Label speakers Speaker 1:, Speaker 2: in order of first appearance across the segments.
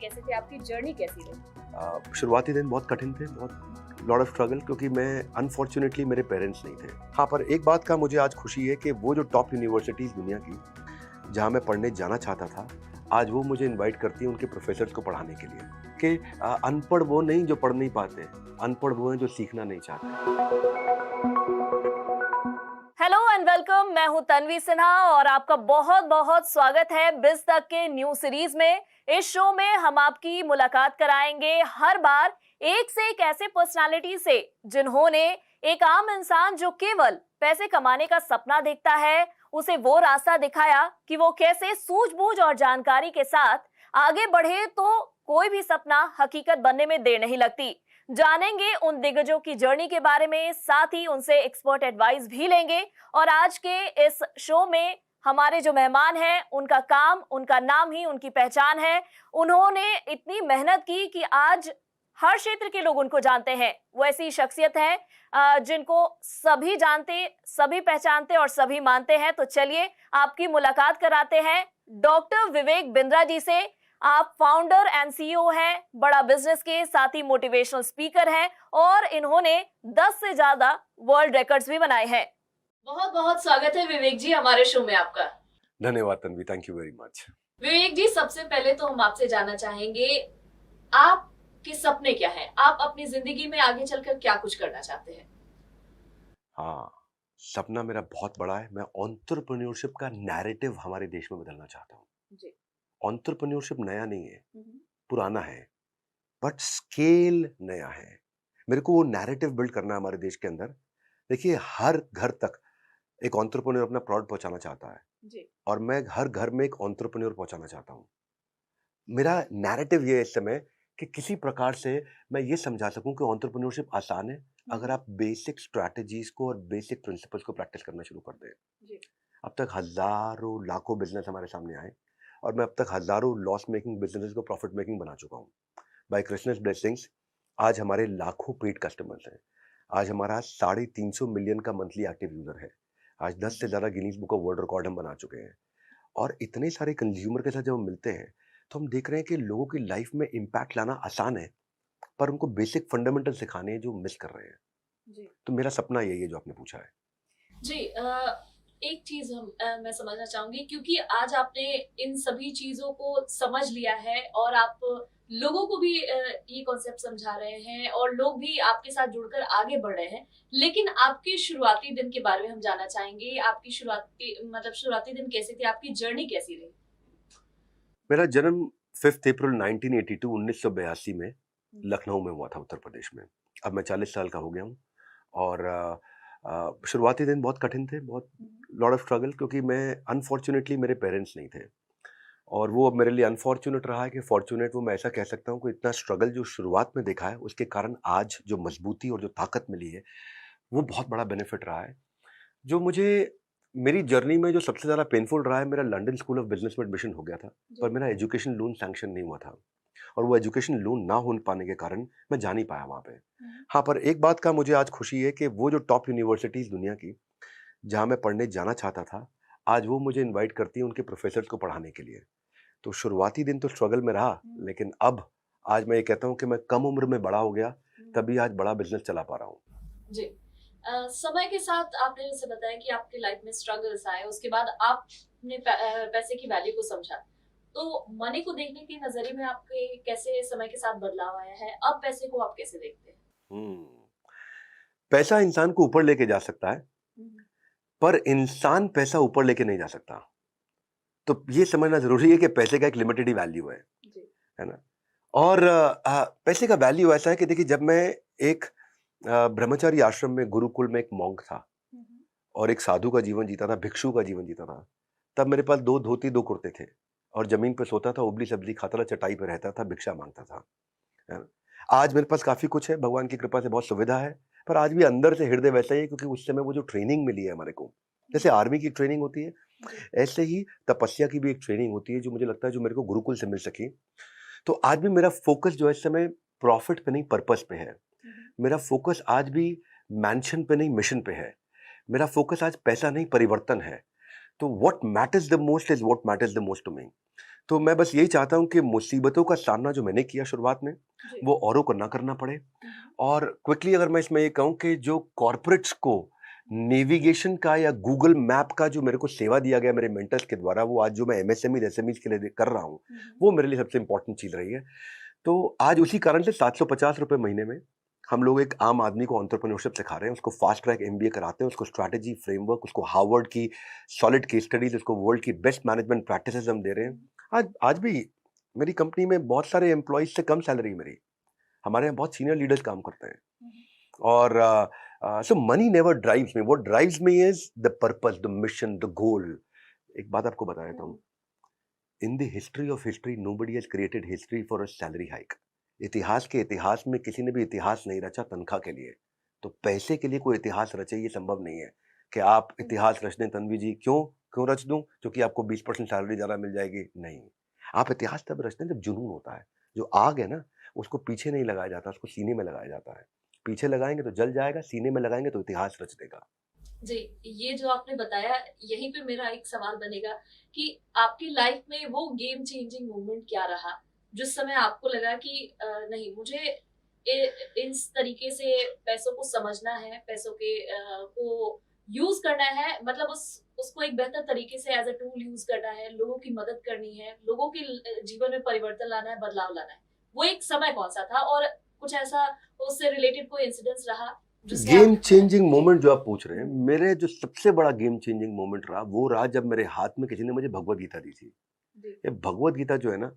Speaker 1: कैसे थे, आपकी जर्नी कैसी रही?
Speaker 2: शुरुआती दिन बहुत कठिन थे, बहुत लॉट ऑफ स्ट्रगल, क्योंकि मैं अनफॉर्चुनेटली मेरे पेरेंट्स नहीं थे। हाँ, पर एक बात का मुझे आज खुशी है कि वो जो टॉप यूनिवर्सिटीज़ दुनिया की जहाँ मैं पढ़ने जाना चाहता था, आज वो मुझे इनवाइट करती हैं उनके प्रोफेसर्स को पढ़ाने के लिए कि अनपढ़ वो नहीं जो पढ़ नहीं पाते, अनपढ़ वो हैं जो सीखना नहीं चाहते।
Speaker 1: हेलो एंड वेलकम, मैं हूं तन्वी सिन्हा और आपका बहुत बहुत स्वागत है बिज तक के न्यू सीरीज में। इस शो में हम आपकी मुलाकात कराएंगे हर बार एक से एक ऐसे पर्सनालिटी से जिन्होंने एक आम इंसान जो केवल पैसे कमाने का सपना देखता है, उसे वो रास्ता दिखाया कि वो कैसे सूझबूझ और जानकारी के साथ आगे बढ़े तो कोई भी सपना हकीकत बनने में देर नहीं लगती। जानेंगे उन दिग्गजों की जर्नी के बारे में, साथ ही उनसे एक्सपर्ट एडवाइस भी लेंगे। और आज के इस शो में हमारे जो मेहमान हैं, उनका काम, उनका नाम ही उनकी पहचान है। उन्होंने इतनी मेहनत की कि आज हर क्षेत्र के लोग उनको जानते हैं। वो ऐसी शख्सियत है जिनको सभी जानते, सभी पहचानते और सभी मानते हैं। तो चलिए आपकी मुलाकात कराते हैं डॉक्टर विवेक बिंद्रा जी से। आप फाउंडर एंड सीईओ हैं बड़ा बिजनेस के, साथ ही मोटिवेशनल स्पीकर हैं और इन्होंने 10 से ज्यादा वर्ल्ड रिकॉर्ड्स भी बनाए हैं। बहुत बहुत स्वागत है विवेक जी हमारे शो में आपका।
Speaker 2: धन्यवाद Tanvi, thank you very much.
Speaker 1: Vivek ji, सबसे पहले तो हम आपसे जानना चाहेंगे आपके सपने क्या हैं? आप अपनी जिंदगी में आगे चलकर क्या कुछ करना चाहते हैं?
Speaker 2: हाँ, सपना मेरा बहुत बड़ा है। मैं एंटरप्रेन्योरशिप का नैरेटिव हमारे देश में बदलना चाहता हूँ।
Speaker 1: जी।
Speaker 2: एंटरप्रेन्योरशिप नया नहीं है, पुराना है, बट स्केल नया है। मेरे को वो नैरेटिव बिल्ड करना है हमारे देश के अंदर। देखिए, हर घर तक एक एंटरप्रेन्योर अपना प्रोडक्ट पहुंचाना चाहता है
Speaker 1: जी।
Speaker 2: और मैं हर घर में एक एंटरप्रेन्योर पहुंचाना चाहता हूँ। मेरा नैरेटिव ये है इस समय कि किसी प्रकार से मैं ये समझा सकूं कि एंटरप्रेन्योरशिप आसान है अगर आप बेसिक स्ट्रैटेजीज को और बेसिक प्रिंसिपल्स को प्रैक्टिस करना शुरू कर दें।
Speaker 1: जी।
Speaker 2: अब तक हजारों लाखों बिजनेस हमारे सामने आए और मैं अब तक हजारों लॉस मेकिंग बिजनेस को प्रॉफिट मेकिंग बना चुका हूँ। बाय कृष्णस ब्लेसिंग्स आज हमारे लाखों पेड कस्टमर्स हैं। आज हमारा 350 मिलियन का मंथली एक्टिव यूजर है। आज 10 से ज़्यादा Guinness book of world record हम बना चुके हैं। और इतने सारे कंज्यूमर के साथ जब हम मिलते हैं तो हम देख रहे हैं कि लोगों की लाइफ में इम्पैक्ट लाना आसान है, पर उनको बेसिक फंडामेंटल सिखाने हैं जो मिस कर रहे हैं।
Speaker 1: जी।
Speaker 2: तो मेरा सपना यही है जो आपने पूछा है।
Speaker 1: जी, एक चीज मैं समझना चाहूंगी, क्योंकि आज आपने इन सभी चीजों को समझ लिया है और आप लोगों को भी ये कॉन्सेप्ट समझा रहे हैं और लोग भी आपके साथ जुड़कर आगे बढ़ रहे हैं। लेकिन आपके शुरुआती दिन के बारे में हम जानना चाहेंगे। आपकी शुरुआती दिन कैसे थे, आपकी जर्नी कैसी रही?
Speaker 2: मेरा जन्म 5 अप्रैल 1982 में लखनऊ में हुआ था, उत्तर प्रदेश में। अब मैं 40 साल का हो गया हूँ और शुरुआती दिन बहुत कठिन थे, बहुत लॉट ऑफ स्ट्रगल, क्योंकि मैं अनफॉर्चुनेटली मेरे पेरेंट्स नहीं थे और वो अब मेरे लिए अनफॉर्चुनेट रहा है कि फॉर्चुनेट, वो मैं ऐसा कह सकता हूँ कि इतना स्ट्रगल जो शुरुआत में देखा है उसके कारण आज जो मजबूती और जो ताकत मिली है वो बहुत बड़ा बेनिफिट रहा है। जो मुझे मेरी जर्नी में जो सबसे ज़्यादा पेनफुल रहा है, मेरा लंदन स्कूल ऑफ बिजनेस में एडमिशन हो गया था, पर मेरा एजुकेशन लोन सैंक्शन नहीं हुआ था और वो एजुकेशन लोन ना हो पाने के कारण मैं जा नहीं पाया वहाँ पे। हाँ, पर एक बात का मुझे आज खुशी है कि वो जो टॉप यूनिवर्सिटीज़ दुनिया की जहाँ मैं पढ़ने जाना चाहता था, आज वो मुझे इनवाइट करती हैं उनके प्रोफेसर्स को पढ़ाने के लिए। तो शुरुआती दिन तो स्ट्रगल में रहा, लेकिन अब आज मैं ये कहता हूँ कि मैं कम उम्र में बड़ा हो गया, तभी आज बड़ा बिजनेस चला पा रहा हूँ।
Speaker 1: जी। समय के साथ आपने जैसे बताया कि आपकी लाइफ में स्ट्रगल्स आए, उसके बाद आपने पैसे की वैल्यू को समझा। तो मनी को देखने के नजरिए में आपके कैसे समय के साथ बदलाव आया है? अब पैसे को आप कैसे देखते हैं?
Speaker 2: पैसा इंसान को ऊपर लेके जा सकता है, पर इंसान पैसा ऊपर लेके नहीं जा सकता। तो ये समझना जरूरी है कि पैसे का एक लिमिटेड ही वैल्यू है ना। और पैसे का वैल्यू ऐसा है कि देखिए, जब मैं एक ब्रह्मचारी आश्रम में गुरुकुल में एक मॉन्क था और एक साधु का जीवन जीता था, भिक्षु का जीवन जीता था, तब मेरे पास 2 धोती 2 कुर्ते थे और जमीन पे सोता था, उबली सब्जी खाता था, चटाई पे रहता था, भिक्षा मांगता था, है ना। आज मेरे पास काफी कुछ है, भगवान की कृपा से बहुत सुविधा है, पर आज भी अंदर से हृदय वैसा ही है, क्योंकि उस समय वो जो ट्रेनिंग मिली है हमारे को, जैसे आर्मी की ट्रेनिंग होती है, ऐसे ही तपस्या की भी एक ट्रेनिंग होती है जो मुझे लगता है जो मेरे को गुरुकुल से मिल सकी। तो आज भी मेरा फोकस जो है इस समय प्रॉफिट पे नहीं, पर्पस पे है। मेरा फोकस आज भी मैंशन पे नहीं, मिशन पे है। मेरा फोकस आज पैसा नहीं, परिवर्तन है। तो what matters the most is what matters the most to me. तो मैं बस यही चाहता हूँ कि मुसीबतों का सामना जो मैंने किया शुरुआत में,
Speaker 1: जी।
Speaker 2: वो औरों को ना करना पड़े। और क्विकली अगर मैं इसमें ये कहूँ कि जो कॉर्पोरेट्स को नेविगेशन का या गूगल मैप का जो मेरे को सेवा दिया गया मेरे मेंटर्स के द्वारा, वो आज जो मैं एमएसएमई एसएमईज के लिए कर रहा हूँ, वो मेरे लिए सबसे इंपॉर्टेंट चीज़ रही है। तो आज उसी कारण से 750 रुपए महीने में हम लोग एक आम आदमी को एंटरप्रेन्योरशिप सिखा रहे हैं, उसको फास्ट ट्रैक एमबीए कराते हैं, उसको स्ट्रैटेजी फ्रेमवर्क, उसको हार्वर्ड की सॉलिड केस स्टडीज, उसको वर्ल्ड की बेस्ट मैनेजमेंट प्रैक्टिसेस हम दे रहे हैं। आज आज भी मेरी कंपनी में बहुत सारे एम्प्लॉइज से कम सैलरी मेरी, हमारे यहाँ बहुत सीनियर लीडर्स काम करते हैं। और so money never drives me, what drives me is the purpose, the mission, the goal. एक बात आपको बता देता हूँ, in the history of history nobody has created history for a salary hike. इतिहास के इतिहास में किसी ने भी इतिहास नहीं रचा तनख्वाह के लिए। तो पैसे के लिए कोई इतिहास रचे ये संभव नहीं है कि आप इतिहास रच दें। तन्वी जी, क्यों क्यों रच दूं? क्योंकि आपको 20% सैलरी ज़्यादा मिल जाएगी? नहीं। आप इतिहास तब रचते हैं जब जुनून होता है। जो आग है ना, उसको पीछे नहीं लगाया जाता, उसको सीने में लगाया जाता है। पीछे लगाएंगे तो जल जाएगा, सीने में लगाएंगे तो इतिहास रच देगा।
Speaker 1: जी, ये जो आपने बताया, यहीं पे मेरा एक सवाल बनेगा कि आपकी लाइफ में वो गेम चेंजिंग मोमेंट क्या रहा, जिस समय आपको लगा कि नहीं, मुझे इस तरीके से पैसों को समझना है, पैसों के को यूज करना है, मतलब उसको एक बेहतर तरीके से एज अ टूल यूज करना है, लोगों की मदद करनी है, लोगों के जीवन में परिवर्तन लाना है, बदलाव लाना है। वो एक समय कौन सा था, और कुछ ऐसा उससे रिलेटेड कोई इंसिडेंस रहा जिससे
Speaker 2: गेम
Speaker 1: आप
Speaker 2: चेंजिंग मोमेंट जो आप पूछ रहे हैं, मेरे जो सबसे बड़ा गेम चेंजिंग मोमेंट रहा, वो रहा जब मेरे हाथ में किसी ने मुझे भगवत गीता दी थी।
Speaker 1: जी।
Speaker 2: ये भगवत गीता जो है ना,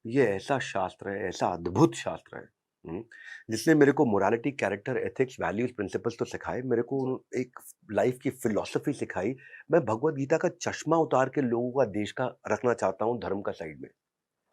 Speaker 2: ये ऐसा शास्त्र है, ऐसा अद्भुत शास्त्र है, हुँ, जिसने मेरे को morality, character, ethics, values, principles तो सिखाए, मेरे को
Speaker 1: जी।
Speaker 2: एक लाइफ़ की फ़िलॉसफ़ी सिखाई। मैं भगवत गीता का चश्मा उतार के लोगों का, देश का रखना चाहता हूँ धर्म का साइड में।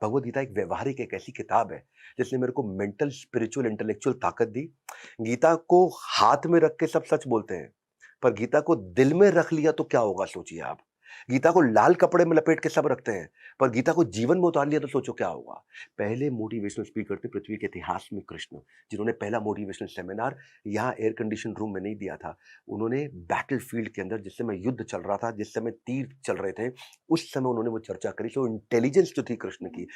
Speaker 2: भगवत गीता एक व्यवहारिक, एक ऐसी किताब है, जिसने मेरे को मेंटल, स्पिरिचुअल, इंटेलेक्चुअल ताकत दी। गीता को हाथ में रख के सब सच बोलते हैं, पर गीता को दिल में रख लिया तो क्या होगा सोचिए आप। गीता को लाल कपड़े में लपेट के सब रखते हैं, पर गीता को जीवन में उतार लिया तो सोचो क्या होगा। पहले मोटिवेशनल स्पीकर थे पृथ्वी के इतिहास में कृष्ण, जिन्होंने पहला मोटिवेशनल सेमिनार यहाँ एयर कंडीशन रूम में नहीं दिया था। उन्होंने बैटल फील्ड के अंदर, जिस समय युद्ध चल रहा था, जिस समय तीर चल रहे थे, उस समय उन्होंने वो चर्चा करी। सो इंटेलिजेंस जो थी कृष्ण की,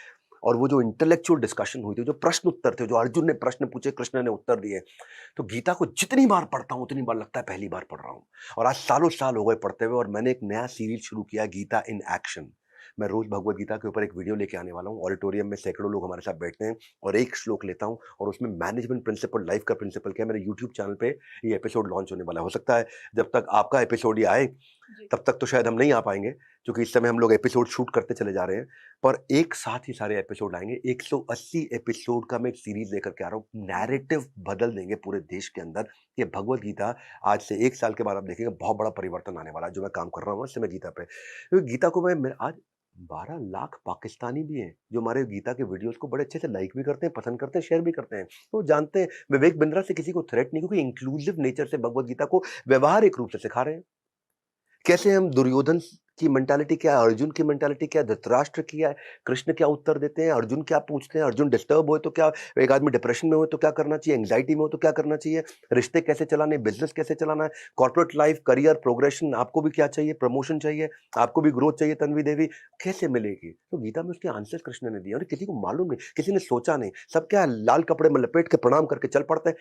Speaker 2: और वो जो इंटेलेक्चुअल डिस्कशन हुई थी, जो प्रश्न उत्तर थे, जो अर्जुन ने प्रश्न पूछे, कृष्ण ने उत्तर दिए। तो गीता को जितनी बार पढ़ता हूँ उतनी बार लगता है पहली बार पढ़ रहा हूँ। और आज सालों साल हो गए पढ़ते हुए, और मैंने एक नया सीरीज शुरू किया, गीता इन एक्शन। मैं रोज भगवत गीता के ऊपर एक वीडियो लेके आने वाला हूँ। ऑडिटोरियम में सैकड़ों लोग हमारे साथ बैठते हैं, और एक श्लोक लेता हूँ, और उसमें मैनेजमेंट प्रिंसिपल, लाइफ का प्रिंसिपल क्या है। मेरे यूट्यूब चैनल पे ये एपिसोड लॉन्च होने वाला है। हो सकता है जब तक आपका एपिसोड ये आए,
Speaker 1: जी।
Speaker 2: तब तक तो शायद हम नहीं आ पाएंगे, क्योंकि इस समय हम लोग एपिसोड शूट करते चले जा रहे हैं। पर एक साथ ही सारे एपिसोड आएंगे। 180 एपिसोड का मैं एक सीरीज लेकर के आ रहा हूँ। नैरेटिव बदल देंगे पूरे देश के अंदर। ये भगवत गीता आज से 1 साल के बाद आप देखेंगे बहुत बड़ा परिवर्तन आने वाला है। जो मैं काम कर रहा हूँ इस समय गीता पे, क्योंकि गीता को मैं आज 12 लाख पाकिस्तानी भी हैं जो हमारे गीता के वीडियोस को बड़े अच्छे से लाइक भी करते हैं, पसंद करते हैं, शेयर भी करते हैं। तो जानते हैं विवेक बिंद्रा से किसी को थ्रेट नहीं, क्योंकि इंक्लूसिव नेचर से भगवत गीता को व्यवहारिक रूप से सिखा रहे हैं। कैसे हम दुर्योधन की मेंटालिटी क्या है, अर्जुन की मेंटालिटी क्या है, धृतराष्ट्र की है, कृष्ण क्या उत्तर देते हैं, अर्जुन क्या पूछते हैं, अर्जुन डिस्टर्ब हुए तो क्या, एक आदमी डिप्रेशन में हो तो क्या करना चाहिए, एंग्जाइटी में हो तो क्या करना चाहिए, रिश्ते कैसे चलाने, बिजनेस कैसे चलाना है, कॉर्पोरेट लाइफ, करियर प्रोग्रेशन, आपको भी क्या चाहिए, प्रमोशन चाहिए, आपको भी ग्रोथ चाहिए, तन्वी देवी कैसे मिलेगी। तो गीता में उसके आंसर्स कृष्ण ने दिए, और किसी को मालूम नहीं, किसी ने सोचा नहीं, सब क्या लाल कपड़े में लपेट के प्रणाम करके चल पड़ते हैं।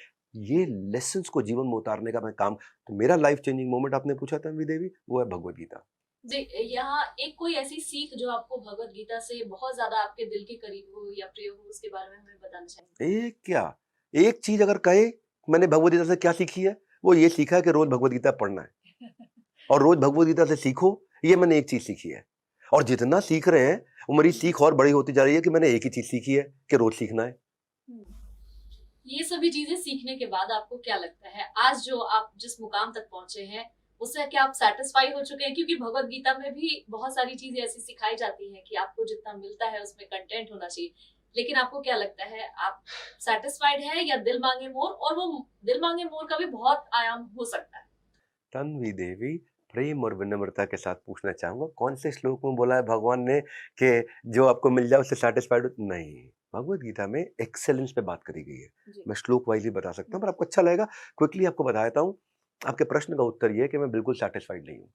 Speaker 2: ये लेसन्स को जीवन में उतारने का मैं काम, तो मेरा लाइफ चेंजिंग मोमेंट आपने पूछा तन्वी देवी, वो है भगवत गीता।
Speaker 1: जी, यहाँ एक कोई ऐसी सीख जो आपको भगवत गीता से बहुत ज्यादा आपके दिल के करीब हो या प्रिय हो, उसके बारे में हमें बताना चाहेंगे?
Speaker 2: एक क्या, एक चीज अगर कहे मैंने भगवत गीता से क्या सीखी है, वो ये सीखा है कि रोज भगवत गीता पढ़ना है, और रोज भगवत गीता से सीखो। ये मैंने एक चीज सीखी है, और जितना सीख रहे हैं वो मेरी सीख और बड़ी होती जा रही है कि मैंने एक ही चीज सीखी है कि रोज सीखना है।
Speaker 1: हम्म। ये सभी चीजें सीखने के बाद आपको क्या लगता है, आज जो आप जिस मुकाम तक पहुंचे हैं, उससे क्या आप सेटिस्फाई हो चुके हैं? क्योंकि भगवत गीता में भी बहुत सारी चीजें ऐसी सिखाई जाती हैं कि आपको जितना मिलता है उसमें कंटेंट होना चाहिए, लेकिन आपको क्या लगता है, आप सेटिस्फाइड है या दिल मांगे मोर? और वो दिल मांगे मोर का भी बहुत आयाम हो सकता है।
Speaker 2: तन्वी देवी, प्रेम और विनम्रता के साथ पूछना चाहूंगा, कौन से श्लोक में बोला है भगवान ने कि जो आपको मिल जाए उससे सेटिस्फाइड हो? नहीं, भगवत गीता में एक्सेलेंस पे बात करी गई है।
Speaker 1: जी।
Speaker 2: मैं श्लोक वाइज ही बता सकता हूँ, पर आपको अच्छा लगेगा। क्विकली आपको बता देता हूँ। आपके प्रश्न का उत्तर ये है कि मैं बिल्कुल सेटिस्फाइड नहीं हूँ।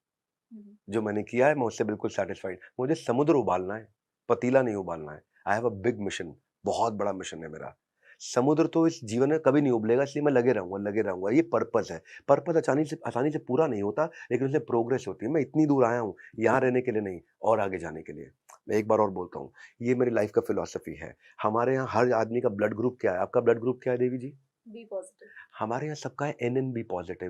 Speaker 1: हम्म।
Speaker 2: जो मैंने किया है मैं उससे बिल्कुल सेटिस्फाइड। मुझे समुद्र उबालना है, पतीला नहीं उबालना है। I have a big mission, बहुत बड़ा मिशन है मेरा। समुद्र तो इस जीवन में कभी नहीं उबलेगा, इसलिए मैं लगे रहूँगा। ये पर्पस है। पर्पस आसानी से पूरा नहीं होता, लेकिन उससे प्रोग्रेस होती है। मैं इतनी दूर आया हूँ, यहाँ रहने के लिए नहीं, और आगे जाने के लिए। मैं एक बार और बोलता हूँ, ये मेरी लाइफ का फिलॉसफी है। हमारे यहाँ हर आदमी का ब्लड ग्रुप क्या है? आपका ब्लड ग्रुप क्या है देवी जी?
Speaker 1: B positive.
Speaker 2: हमारे यहाँ सबका है NNB पॉजिटिव।